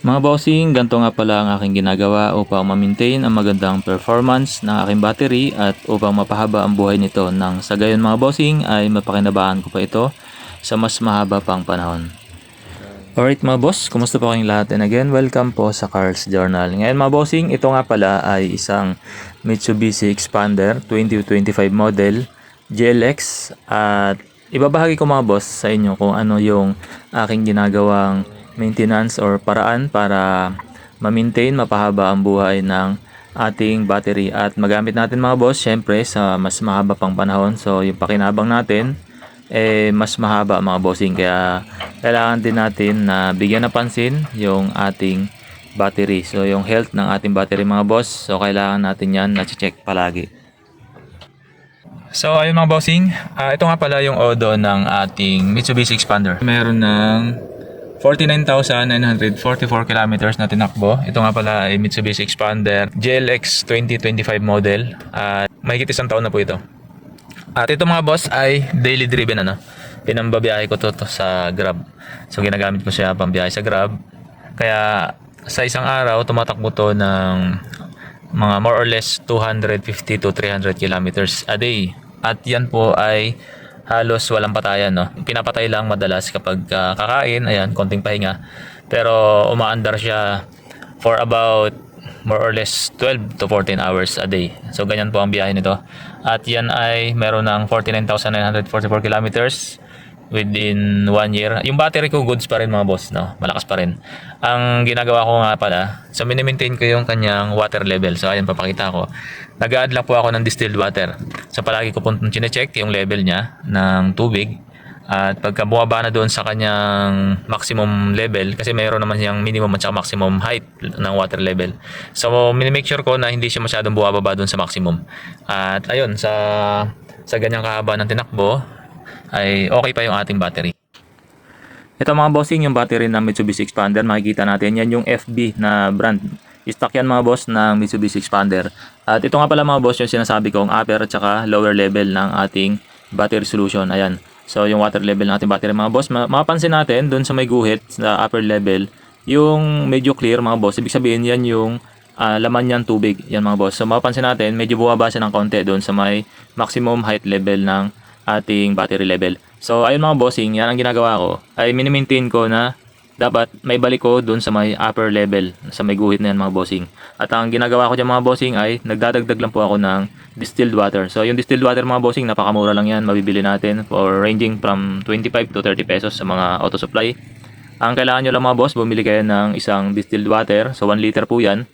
Mga bossing, ganito nga pala ang aking ginagawa upang ma-maintain ang magandang performance ng aking battery at upang mapahaba ang buhay nito nang sa gayon mga bossing ay mapakinabangan ko pa ito sa mas mahaba pang panahon. Alright mga boss, kumusta po kayong lahat? And again, welcome po sa Carl's Journal. Ngayon mga bossing, ito nga pala ay isang Mitsubishi Expander 2025 model GLX at ibabahagi ko mga boss sa inyo kung ano yung aking ginagawang maintenance or paraan para ma-maintain, mapahaba ang buhay ng ating battery at magamit natin mga boss syempre sa mas mahaba pang panahon. So yung pakinabang natin mas mahaba mga bossing, kaya kailangan din natin na bigyan ng pansin yung ating battery. So yung health ng ating battery mga boss, so kailangan natin yan na-check palagi. So ayun mga bossing, ito nga pala yung odo ng ating Mitsubishi Expander. Meron ng 49,944 kilometers na tinakbo. Ito nga pala ay Mitsubishi Expander GLX 2025 model. Mahigit isang taon na po ito. At ito mga boss ay daily driven Pinambabiyahe ko to sa Grab. So ginagamit ko siya pambiyahe sa Grab. Kaya sa isang araw tumatakbo to ng mga more or less 250 to 300 kilometers a day. At yan po ay halos walang patayan, Pinapatay lang madalas kapag kakain, ayan, konting pahinga. Pero umaandar siya for about more or less 12 to 14 hours a day. So ganyan po ang biyahe nito. At yan ay meron ng 49,944 kilometers within 1 year. Yung battery ko goods pa rin mga boss, malakas pa rin. Ang ginagawa ko nga pala, so mini-maintain ko yung kanyang water level. So ayan, papakita ko. Nag-a-add lang po ako ng distilled water. So palagi ko po chine-check yung level niya ng tubig. At pagka bumaba na doon sa kanyang maximum level, kasi mayroon naman siyang minimum at saka maximum height ng water level. So mini-make sure ko na hindi siya masyadong bumababa doon sa maximum. At ayun, sa ganyang kahaba ng tinakbo, ay okay pa yung ating battery. Ito mga bossing, yung battery ng Mitsubishi Expander, makikita natin yan yung FB na brand. Stock yan mga boss ng Mitsubishi Expander. At ito nga pala mga boss yung sinasabi kong upper at saka lower level ng ating battery solution. Ayan. So yung water level ng ating battery mga boss, mapapansin natin doon sa may guhit sa upper level, yung medyo clear mga boss. Ibig sabihin yan yung laman niyan tubig. Yan mga boss. So mapapansin natin medyo bumaba siya ng konti doon sa may maximum height level ng ating battery level. So ayun mga bossing, yan ang ginagawa ko. Ay mini-maintain ko na dapat may balik ko doon sa may upper level, sa may guhit na yan mga bossing. At ang ginagawa ko dyan mga bossing ay nagdadagdag lang po ako ng distilled water. So yung distilled water mga bossing, napakamura lang yan. Mabibili natin for ranging from 25 to 30 pesos sa mga auto supply. Ang kailangan nyo lang mga boss, bumili kayo ng isang distilled water. So 1 liter po yan.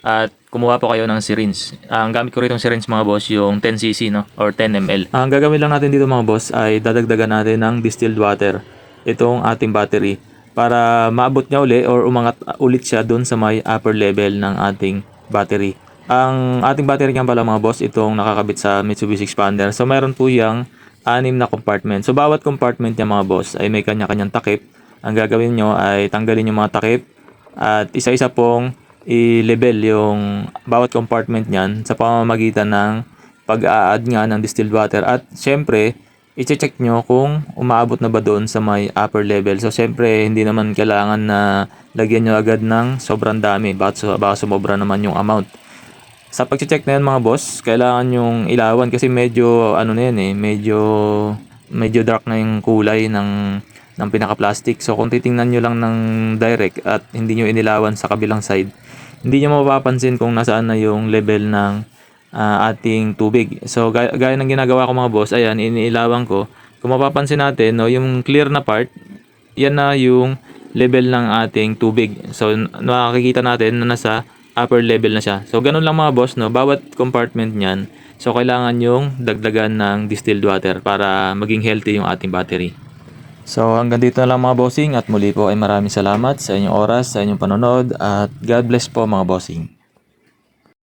At kumuha po kayo ng syringe. Ang gamit ko rito ng syringe mga boss, yung 10cc or 10 ml. Ang gagawin lang natin dito mga boss ay dadagdagan natin ng distilled water itong ating battery para maabot niya uli or umangat ulit siya doon sa may upper level ng ating battery. Ang ating battery nga pala mga boss, itong nakakabit sa Mitsubishi Expander. So mayroon po yung 6 na compartment. So bawat compartment niya mga boss ay may kanya-kanyang takip. Ang gagawin nyo ay tanggalin yung mga takip at isa-isa pong i-level yung bawat compartment niyan sa pamamagitan ng pag-a-add nga ng distilled water. At syempre, i-check nyo kung umaabot na ba doon sa may upper level. So syempre, hindi naman kailangan na lagyan nyo agad ng sobrang dami. Baka sumobra naman yung amount. Sa pag-check na yan mga boss, kailangan yung ilawan kasi medyo medyo dark na yung kulay ng pinaka-plastic. So kung titingnan nyo lang ng direct at hindi nyo inilawan sa kabilang side, hindi nyo mapapansin kung nasaan na yung level ng ating tubig. So gaya ng ginagawa ko mga boss, ayan, iniilawan ko. Kung mapapansin natin, yung clear na part, yan na yung level ng ating tubig. So nakikita natin na nasa upper level na siya. So ganun lang mga boss, bawat compartment niyan. So kailangan yung dagdagan ng distilled water para maging healthy yung ating battery. So hanggang dito na lang mga bossing at muli po ay maraming salamat sa inyong oras, sa inyong panonood at God bless po mga bossing.